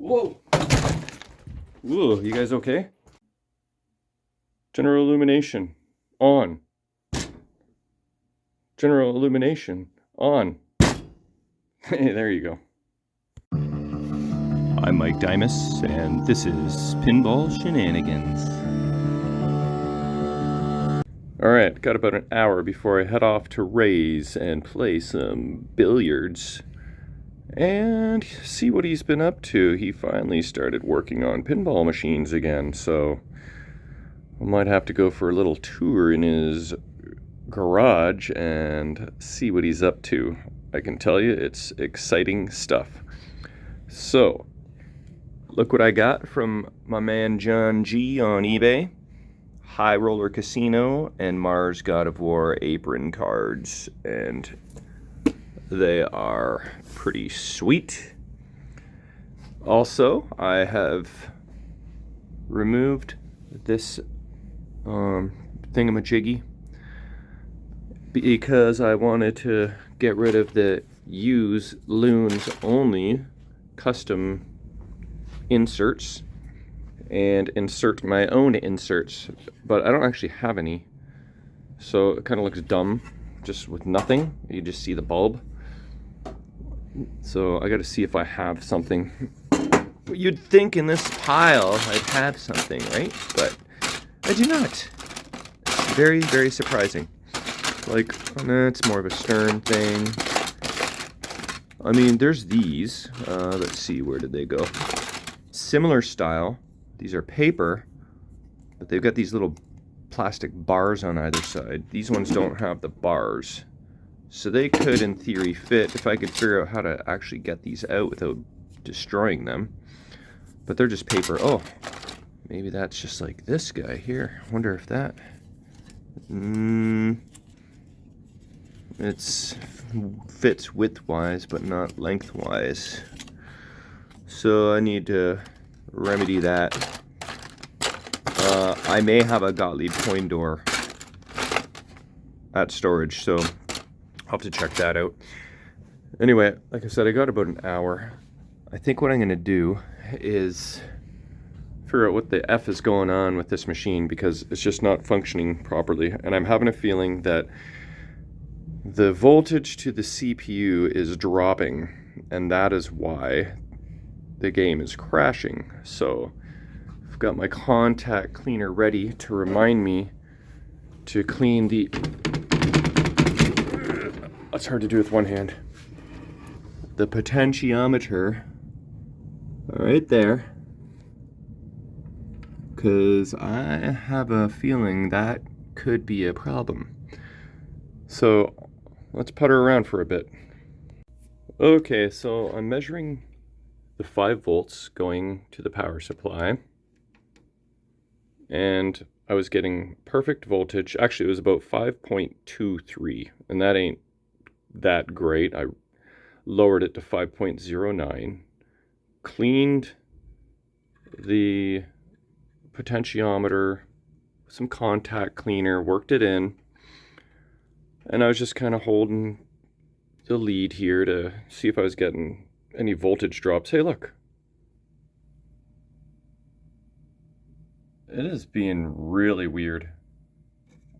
Whoa! Whoa, you guys okay? General illumination on. General illumination on. Hey, there you go. I'm Mike Dimas, and this is Pinball Shenanigans. Alright, got about an hour before I head off to Ray's and play some billiards and see what he's been up to. He finally started working on pinball machines again, so I might have to go for a little tour in his garage and see what he's up to. I can tell you, it's exciting stuff. So, look what I got from my man John G on eBay. High Roller Casino and Mars God of War apron cards, and they are pretty sweet. Also, I have removed this thingamajiggy because I wanted to get rid of the use loons only custom inserts and insert my own inserts, but I don't actually have any, so it kind of looks dumb just with nothing. You just see the bulb. So I got to see if I have something. You'd think in this pile I'd have something, right? But I do not. It's very, very surprising. Like, it's more of a stern thing. I mean, there's these. Let's see, where did they go? Similar style. These are paper, but they've got these little plastic bars on either side. These ones don't have the bars. So they could, in theory, fit if I could figure out how to actually get these out without destroying them. But they're just paper. Oh, maybe that's just like this guy here. I wonder if that... It fits width-wise, but not length-wise. So I need to remedy that. I may have a Gottlieb coin door at storage, so I'll have to check that out. Anyway, like I said, I got about an hour. I think what I'm going to do is figure out what the F is going on with this machine, because it's just not functioning properly, and I'm having a feeling that the voltage to the CPU is dropping, and that is why the game is crashing. So I've got my contact cleaner ready to remind me to clean the... It's hard to do with one hand. The potentiometer right there, because I have a feeling that could be a problem. So let's putter around for a bit. Okay, so I'm measuring the 5 volts going to the power supply, and I was getting perfect voltage. Actually, it was about 5.23, and that ain't that great. I lowered it to 5.09, cleaned the potentiometer, some contact cleaner, worked it in, and I was just kind of holding the lead here to see if I was getting any voltage drops. Hey, look. It is being really weird.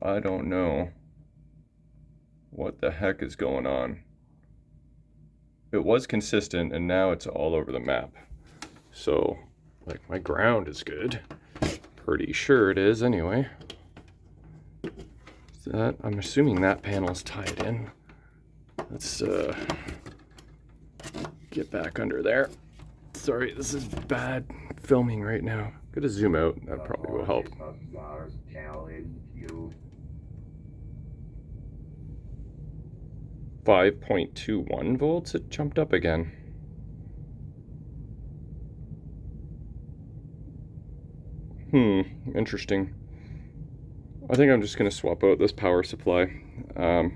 I don't know what the heck is going on. It was consistent, and now it's all over the map. So, like, my ground is good. Pretty sure it is, anyway. That, I'm assuming that panel's tied in. Let's get back under there. Sorry, this is bad filming right now. Gotta zoom out, that probably will help. 5.21 volts, it jumped up again. Interesting. I think I'm just gonna swap out this power supply, and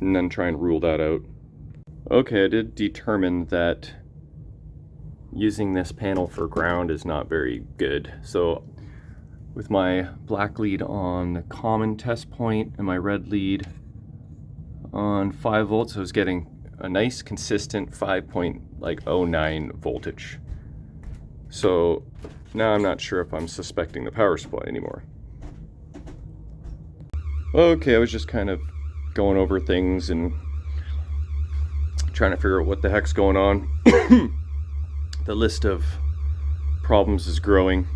then try and rule that out. Okay, I did determine that using this panel for ground is not very good. So with my black lead on the common test point and my red lead on 5 volts, I was getting a nice consistent 5.09 voltage. So now I'm not sure if I'm suspecting the power supply anymore. Okay, I was just kind of going over things and trying to figure out what the heck's going on. The list of problems is growing.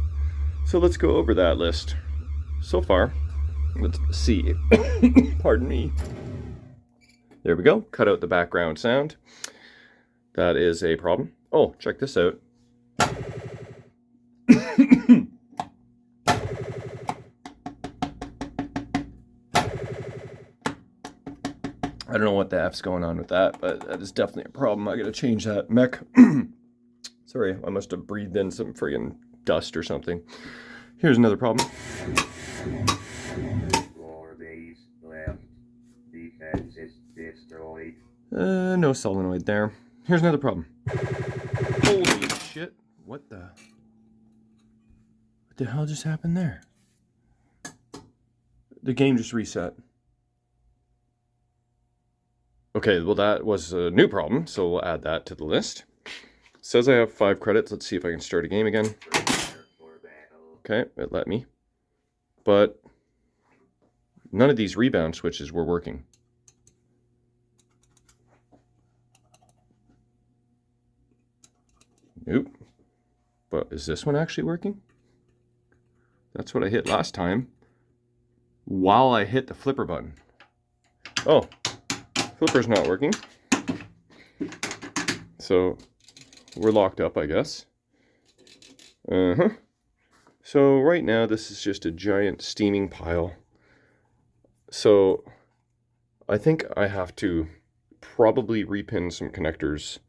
So let's go over that list. So far, let's see. Pardon me. There we go. Cut out the background sound. That is a problem. Oh, check this out. I don't know what the F's going on with that, but that is definitely a problem. I gotta change that mech. Sorry, I must have breathed in some friggin' dust or something. Here's another problem. No solenoid there. Here's another problem. Holy shit. What the hell just happened there? The game just reset. Okay, well that was a new problem, so we'll add that to the list. Says I have 5 credits. Let's see if I can start a game again. Okay, it let me. But none of these rebound switches were working. Nope. But is this one actually working? That's what I hit last time while I hit the flipper button. Oh, flipper's not working. So we're locked up, I guess. So right now this is just a giant steaming pile. So I think I have to probably repin some connectors.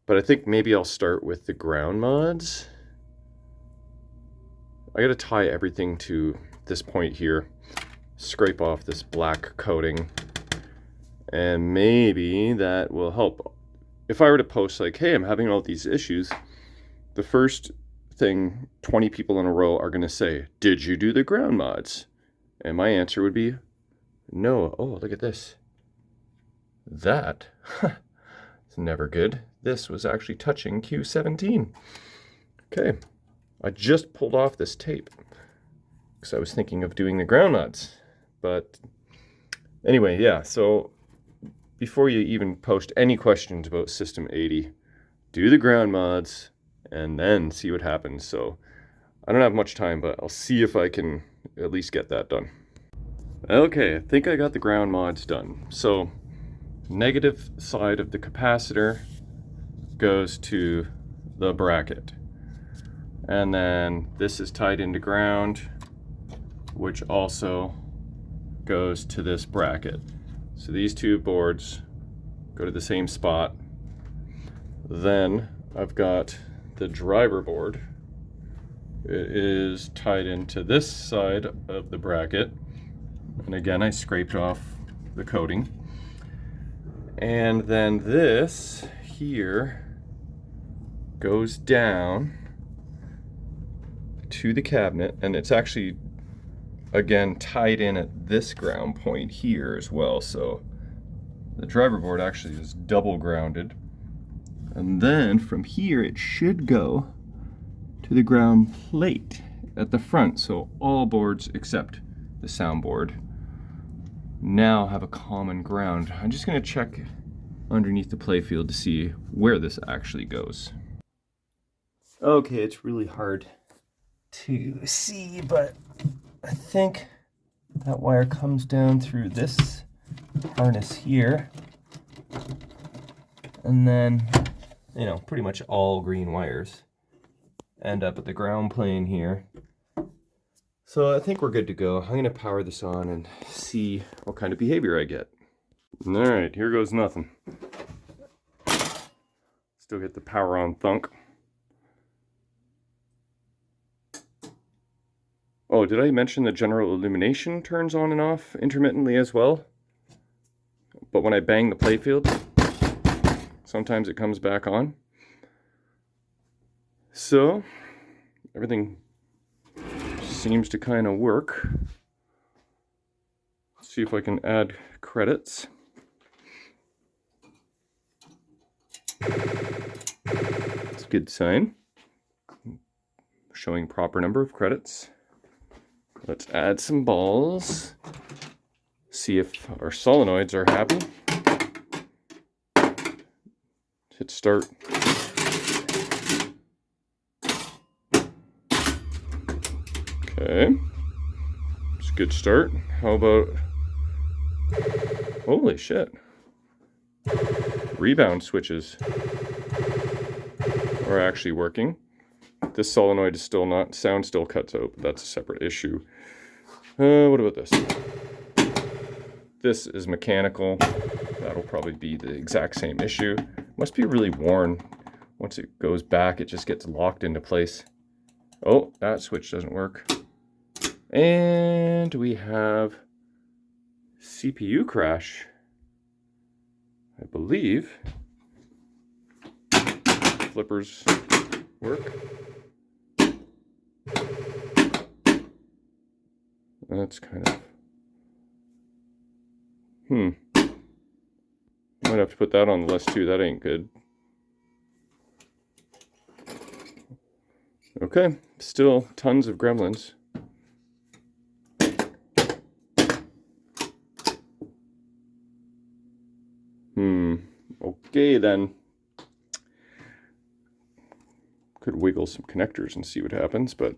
But I think maybe I'll start with the ground mods. I gotta tie everything to this point here, scrape off this black coating, and maybe that will help. If I were to post like, hey, I'm having all these issues, the first thing 20 people in a row are gonna say, did you do the ground mods? And my answer would be, no. Oh, look at this. That, it's never good. This was actually touching Q17. Okay, I just pulled off this tape because I was thinking of doing the ground mods. But anyway, yeah, so before you even post any questions about System 80, do the ground mods and then see what happens. So I don't have much time, but I'll see if I can at least get that done. Okay, I think I got the ground mods done. So negative side of the capacitor goes to the bracket, and then this is tied into ground, which also goes to this bracket. So these two boards go to the same spot. Then I've got the driver board. It is tied into this side of the bracket, and again I scraped off the coating. And then this here goes down to the cabinet, and it's actually again tied in at this ground point here as well. So the driver board actually is double grounded, and then from here it should go to the ground plate at the front. So all boards except the soundboard now have a common ground. I'm just going to check underneath the playfield to see where this actually goes. Okay, it's really hard to see, but I think that wire comes down through this harness here, and then, you know, pretty much all green wires end up at the ground plane here. So I think we're good to go. I'm going to power this on and see what kind of behavior I get. Alright, here goes nothing. Still get the power on thunk. Oh, did I mention the general illumination turns on and off intermittently as well? But when I bang the playfield, sometimes it comes back on. So, everything seems to kind of work. Let's see if I can add credits. It's a good sign. showing proper number of credits. Let's add some balls. See if our solenoids are happy. Hit start. Okay. It's a good start. How about... Holy shit. Rebound switches are actually working. This solenoid is still not... Sound still cuts out, but that's a separate issue. What about this? This is mechanical. That'll probably be the exact same issue. Must be really worn. Once it goes back, it just gets locked into place. Oh, that switch doesn't work. And we have CPU crash, I believe. Flippers work. That's kind of... Might have to put that on the list too. That ain't good. Okay, still tons of gremlins. Okay then. Could wiggle some connectors and see what happens, but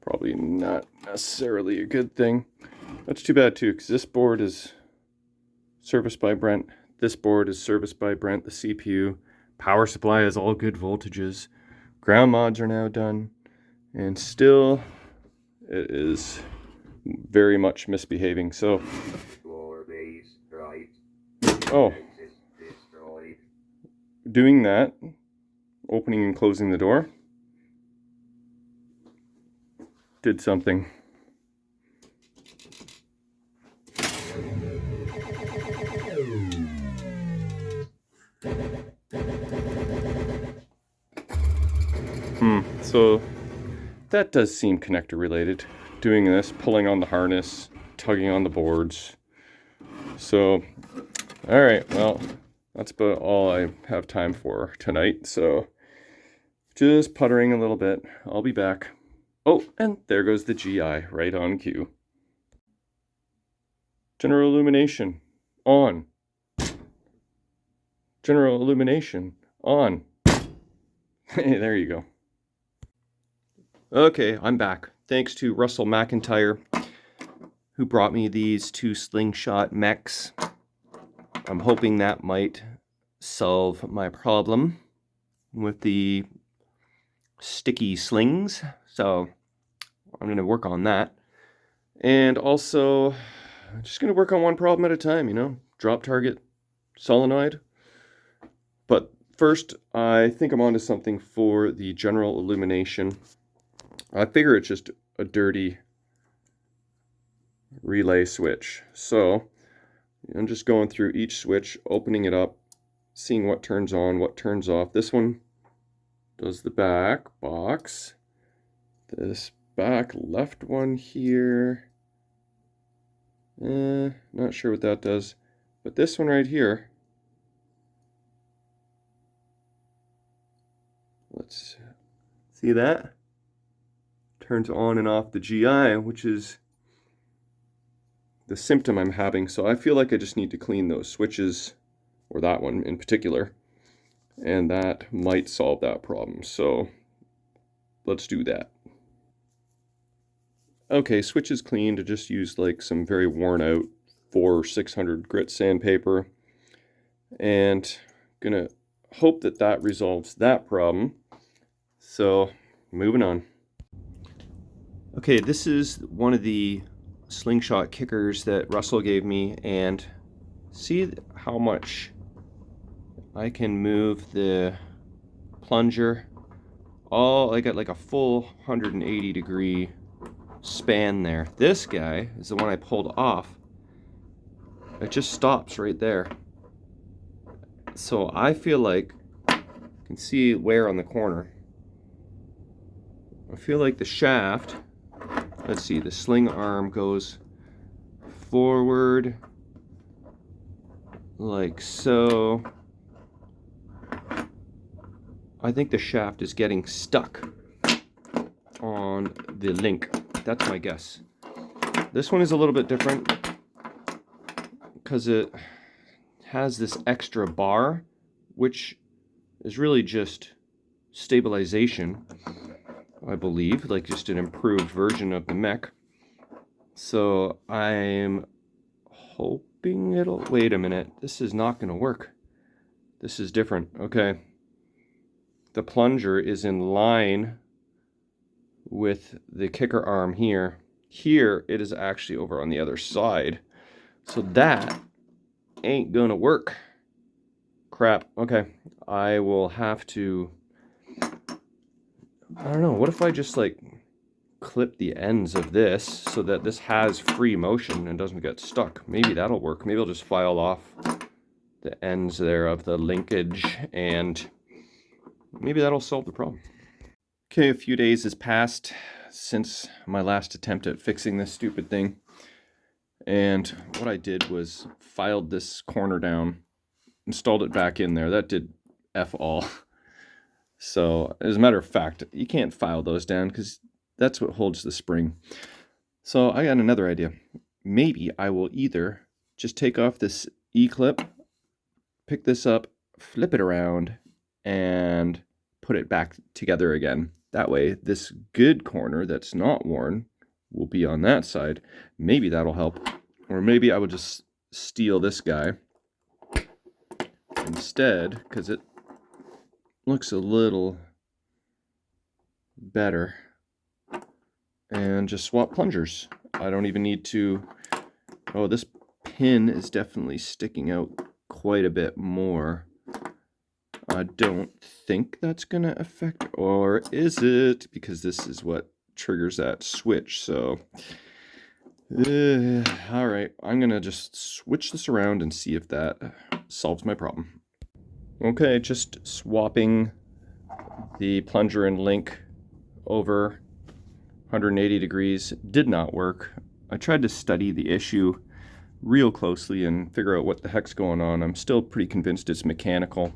probably not necessarily a good thing. That's too bad too, because this board is serviced by Brent. This board is serviced by Brent, the CPU. Power supply has all good voltages. Ground mods are now done. And still, it is very much misbehaving. So, oh, doing that, opening and closing the door, did something. So that does seem connector related. Doing this, pulling on the harness, tugging on the boards. So, all right, well, that's about all I have time for tonight. So just puttering a little bit. I'll be back. Oh, and there goes the GI right on cue. General illumination on. General illumination on. Hey, there you go. Okay, I'm back. Thanks to Russell McIntyre, who brought me these two Slingshot mechs. I'm hoping that might solve my problem with the sticky slings. So I'm going to work on that. And also, I'm just going to work on one problem at a time, you know, drop target, solenoid. But first, I think I'm onto something for the general illumination. I figure it's just a dirty relay switch. So I'm just going through each switch, opening it up, seeing what turns on, what turns off. This one does the back box. This back left one here, not sure what that does. But this one right here, let's see that? Turns on and off the GI, which is the symptom I'm having. So I feel like I just need to clean those switches, or that one in particular, and that might solve that problem. So let's do that. Okay, switch is cleaned. I just used like some very worn out 400 or 600 grit sandpaper, and gonna hope that that resolves that problem. So moving on. Okay, this is one of the Slingshot kickers that Russell gave me, and see how much I can move the plunger. I got like a full 180 degree span there. This guy is the one I pulled off. It just stops right there. So I feel like you can see wear on the corner. I feel like the shaft, let's see, the sling arm goes forward like so. I think the shaft is getting stuck. on the link. That's my guess. This one is a little bit different because it has this extra bar, which is really just stabilization, I believe, like just an improved version of the mech. So I'm hoping it'll... Wait a minute, this is not going to work. This is different. Okay. The plunger is in line with the kicker arm here. Here, it is actually over on the other side. So that ain't gonna work. Crap. Okay. I will have to... I don't know. What if I just, like, clip the ends of this so that this has free motion and doesn't get stuck? Maybe that'll work. Maybe I'll just file off the ends there of the linkage, and maybe that'll solve the problem. Okay, a few days has passed since my last attempt at fixing this stupid thing. And what I did was filed this corner down, installed it back in there. That did F all. So, as a matter of fact, you can't file those down because that's what holds the spring. So, I got another idea. Maybe I will either just take off this E-clip, pick this up, flip it around, and put it back together again. That way, this good corner that's not worn will be on that side. Maybe that'll help. Or maybe I would just steal this guy instead, because it looks a little better. And just swap plungers. I don't even need to... Oh, this pin is definitely sticking out quite a bit more. I don't think that's going to affect, or is it? Because this is what triggers that switch, so... Alright, I'm going to just switch this around and see if that solves my problem. Okay, just swapping the plunger and link over 180 degrees did not work. I tried to study the issue real closely and figure out what the heck's going on. I'm still pretty convinced it's mechanical.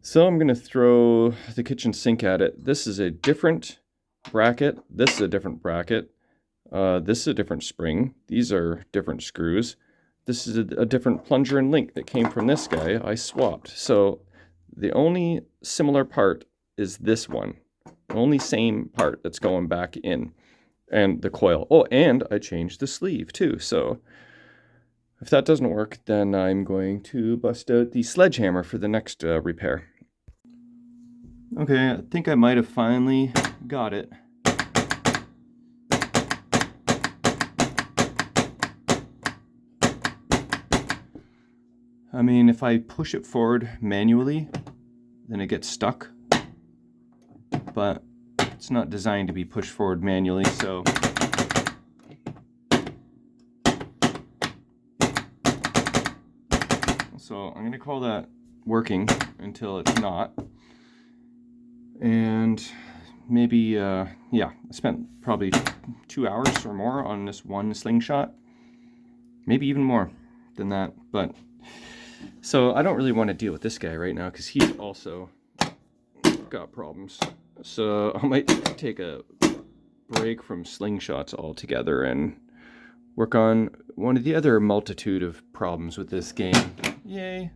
So I'm going to throw the kitchen sink at it. This is a different bracket. This is a different bracket. This is a different spring. These are different screws. This is a different plunger and link that came from this guy. I swapped. So the only similar part is this one. The only same part that's going back in. And the coil. Oh, and I changed the sleeve too. So if that doesn't work, then I'm going to bust out the sledgehammer for the next repair. Okay, I think I might have finally got it. I mean, if I push it forward manually, then it gets stuck. But it's not designed to be pushed forward manually, so... So I'm going to call that working until it's not. And maybe, yeah, I spent probably 2 hours or more on this one slingshot. Maybe even more than that. But so I don't really want to deal with this guy right now because he's also got problems. So I might take a break from slingshots altogether and work on one of the other multitude of problems with this game. Yay.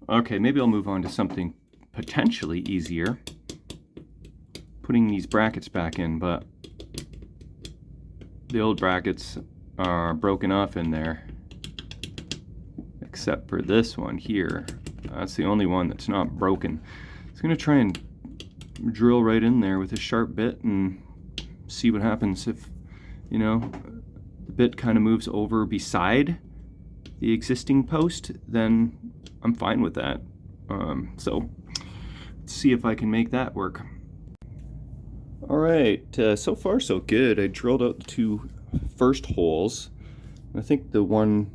Okay, maybe I'll move on to something potentially easier. Putting these brackets back in, but the old brackets are broken off in there. Except for this one here. That's the only one that's not broken. I'm going to try and drill right in there with a sharp bit and see what happens if, you know, the bit kind of moves over beside the existing post, then I'm fine with that. So let's see if I can make that work. Alright, so far so good. I drilled out the two first holes. I think the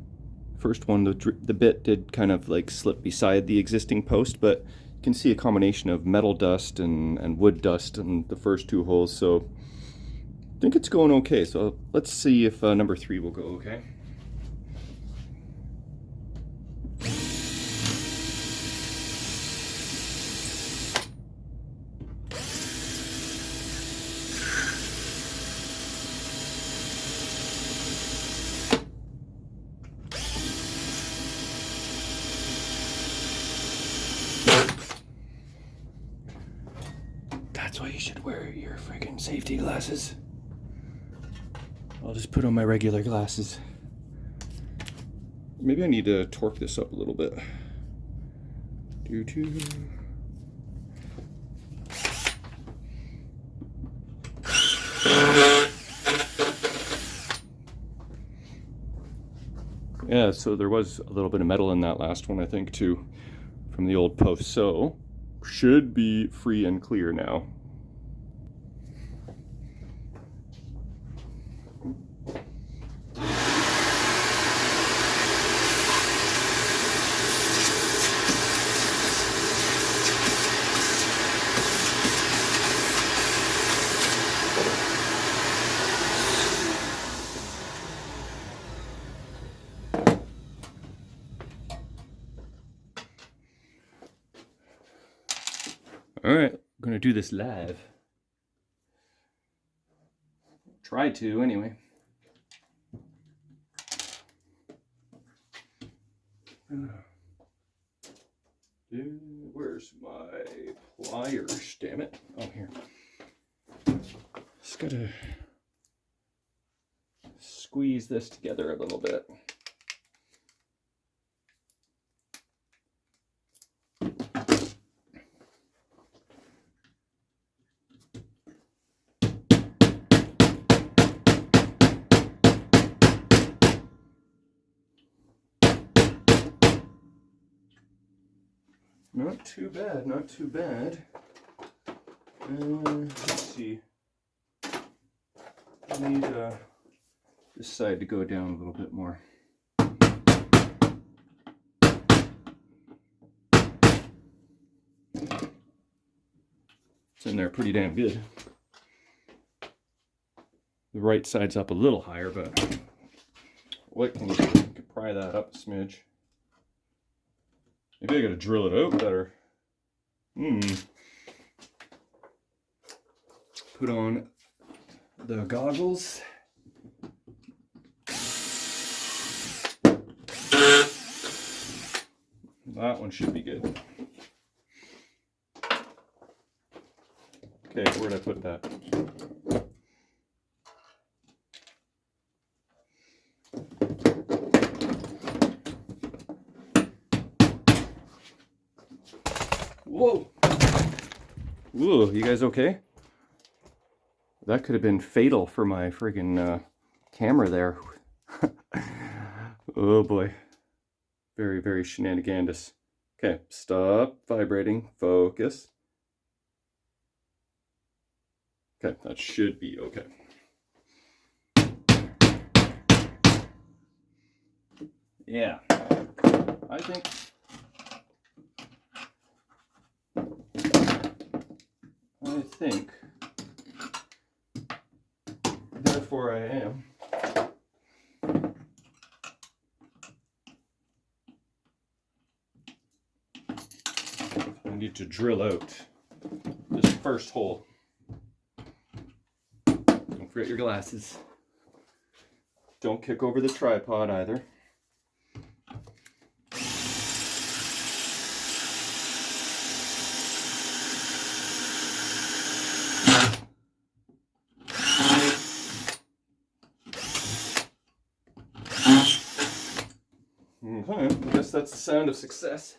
first one, the bit did kind of like slip beside the existing post, but you can see a combination of metal dust and wood dust in the first two holes, so I think it's going okay. So let's see if number 3 will go okay. That's why you should wear your friggin' safety glasses. I'll just put on my regular glasses. Maybe I need to torque this up a little bit. Doo-doo. Yeah, so there was a little bit of metal in that last one, I think, too, from the old post. So, should be free and clear now. All right, I'm gonna do this live. Try to, anyway. Where's my pliers? Damn it! Oh, here. Just gotta squeeze this together a little bit. Not too bad, not too bad. Let's see. I need this side to go down a little bit more. It's in there pretty damn good. The right side's up a little higher, but what can you do? You can pry that up a smidge. Maybe I gotta drill it out better. Put on the goggles. That one should be good. Okay, where'd I put that? Whoa! Ooh, you guys okay? That could have been fatal for my friggin' camera there. Oh boy. Very, very shenanigandous. Okay, stop vibrating. Focus. Okay, that should be okay. Yeah, I think therefore I am. I need to drill out this first hole. Don't forget your glasses. Don't kick over the tripod either. Okay, I guess that's the sound of success.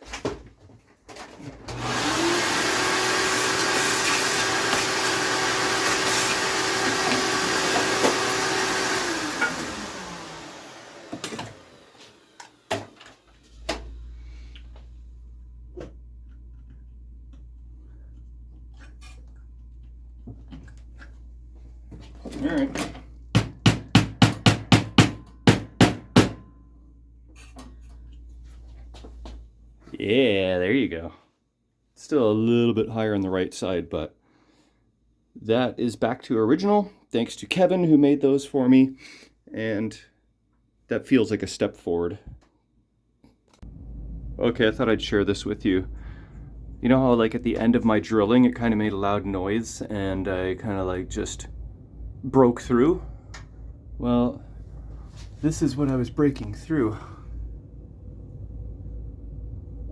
All right. Yeah, there you go. Still a little bit higher on the right side, but that is back to original. Thanks to Kevin who made those for me, and that feels like a step forward. Okay, I thought I'd share this with you. You know how like at the end of my drilling it kind of made a loud noise and I kind of like just broke through? Well, this is what I was breaking through.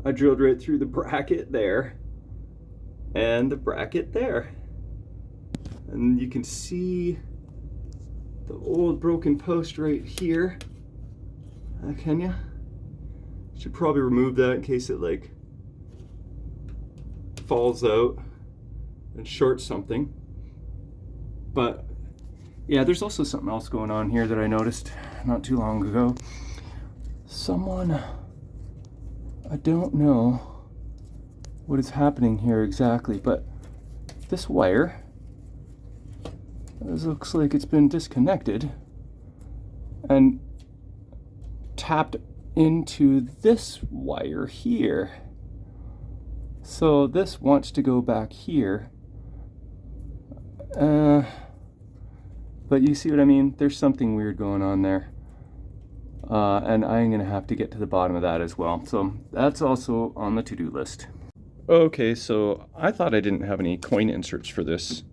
I drilled right through the bracket there and the bracket there. And you can see the old broken post right here. Can ya? Should probably remove that in case it like falls out and shorts something. But yeah, there's also something else going on here that I noticed not too long ago. Someone, I don't know what is happening here exactly, but this wire, this looks like it's been disconnected and tapped into this wire here. So this wants to go back here. But you see what I mean? There's something weird going on there. And I'm going to have to get to the bottom of that as well. So that's also on the to-do list. Okay, so I thought I didn't have any coin inserts for this.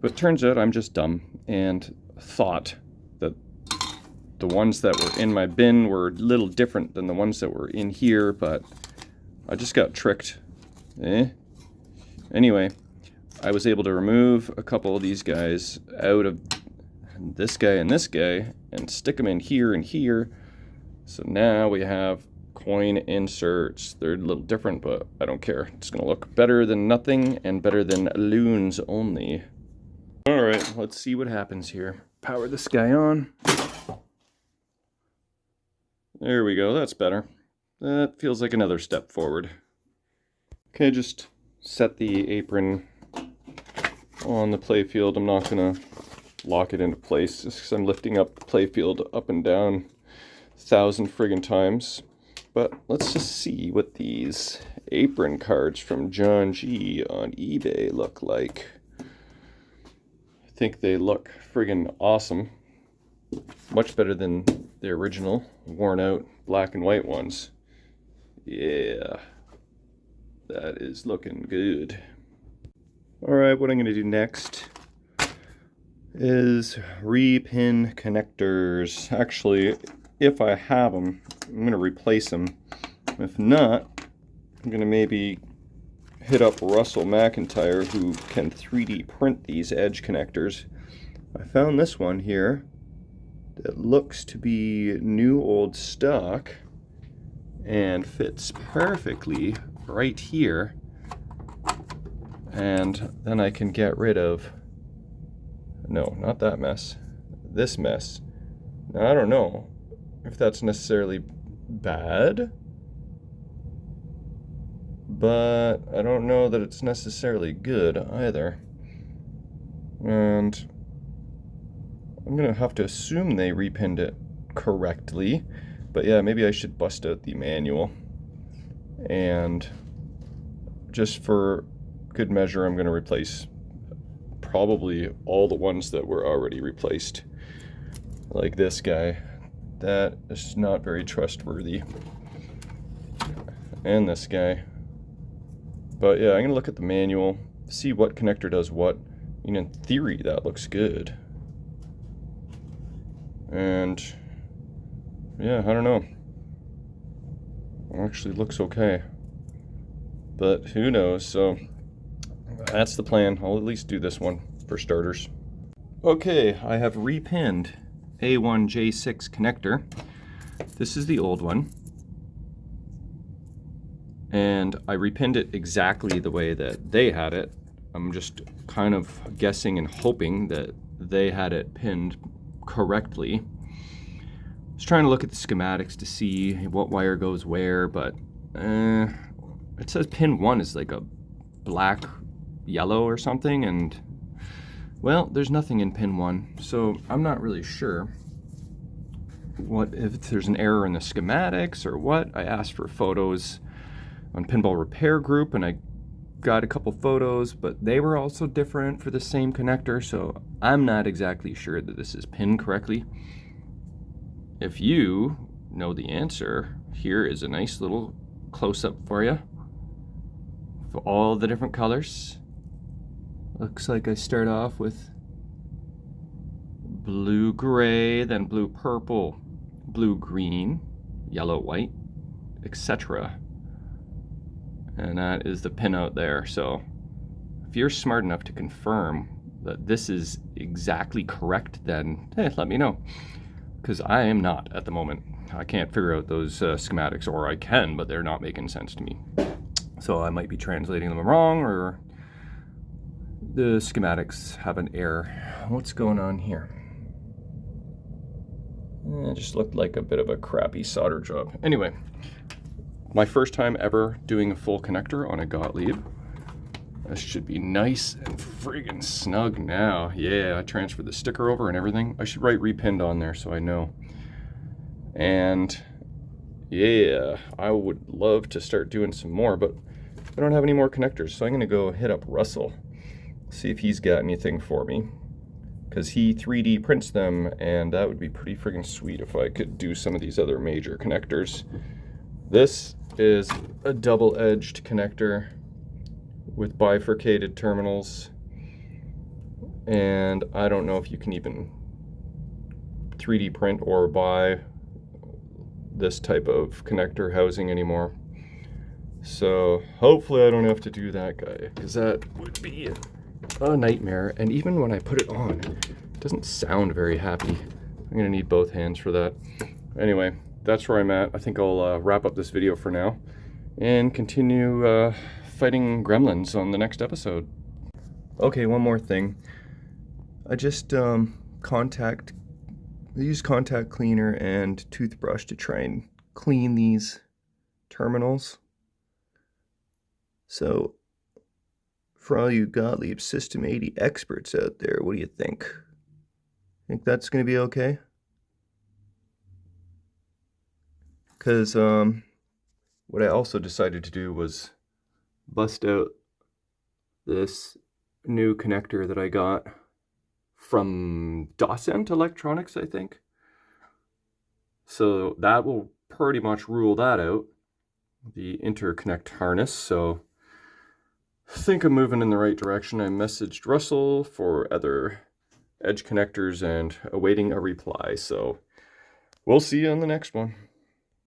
But turns out I'm just dumb and thought that the ones that were in my bin were a little different than the ones that were in here. But I just got tricked. Anyway, I was able to remove a couple of these guys out of this guy and stick them in here and here. So now we have coin inserts. They're a little different, but I don't care. It's gonna look better than nothing and better than loons only. All right, let's see what happens here. Power this guy on. There we go, that's better. That feels like another step forward. Okay, just set the apron on the playfield. I'm not gonna lock it into place just because I'm lifting up the playfield up and down 1,000 friggin' times. But let's just see what these apron cards from John G on eBay look like. I think they look friggin' awesome. Much better than the original worn out black and white ones. Yeah, that is looking good. Alright, what I'm going to do next is repin connectors. Actually, if I have them, I'm going to replace them. If not, I'm going to maybe hit up Russell McIntyre, who can 3D print these edge connectors. I found this one here that looks to be new old stock and fits perfectly right here. And then I can get rid of, no, not that mess, this mess. Now, I don't know if that's necessarily bad, but I don't know that it's necessarily good either. And I'm gonna have to assume they repinned it correctly, but yeah, maybe I should bust out the manual. And just for good measure, I'm gonna replace probably all the ones that were already replaced. Like this guy, that is not very trustworthy. And this guy. But yeah, I'm gonna look at the manual, see what connector does what. I mean, in theory, that looks good. And yeah, I don't know. It actually looks okay. But who knows, so that's the plan. I'll at least do this one for starters. Okay, I have repinned A1J6 connector. This is the old one. And I repinned it exactly the way that they had it. I'm just kind of guessing and hoping that they had it pinned correctly. I was trying to look at the schematics to see what wire goes where, but it says pin 1 is like a black yellow or something, and well, there's nothing in pin 1, so I'm not really sure what if there's an error in the schematics or what. I asked for photos on Pinball Repair Group and I got a couple photos, but they were also different for the same connector, so I'm not exactly sure that this is pinned correctly. If you know the answer, here is a nice little close-up for you for all the different colors. Looks like I start off with blue-gray, then blue-purple, blue-green, yellow-white, etc. And that is the pin out there. So if you're smart enough to confirm that this is exactly correct, then hey, let me know. Because I am not at the moment. I can't figure out those schematics, or I can, but they're not making sense to me. So I might be translating them wrong, or the schematics have an error. What's going on here? It just looked like a bit of a crappy solder job. Anyway, my first time ever doing a full connector on a Gottlieb. This should be nice and friggin' snug now. Yeah, I transferred the sticker over and everything. I should write repinned on there so I know. And yeah, I would love to start doing some more, but I don't have any more connectors, so I'm gonna go hit up Russell, see if he's got anything for me, because he 3D prints them, and that would be pretty friggin' sweet if I could do some of these other major connectors. This is a double-edged connector with bifurcated terminals, and I don't know if you can even 3D print or buy this type of connector housing anymore. So hopefully I don't have to do that guy, because that would be a nightmare. And even when I put it on, it doesn't sound very happy. I'm gonna need both hands for that. Anyway, that's where I'm at. I think I'll wrap up this video for now and continue fighting gremlins on the next episode. Okay, one more thing. I just use contact cleaner and toothbrush to try and clean these terminals. So for all you Gottlieb System 80 experts out there, what do you think? Think that's going to be okay? Because what I also decided to do was bust out this new connector that I got from Docent Electronics, I think. So that will pretty much rule that out, the interconnect harness. So I think I'm moving in the right direction. I messaged Russell for other edge connectors and awaiting a reply. So we'll see you on the next one.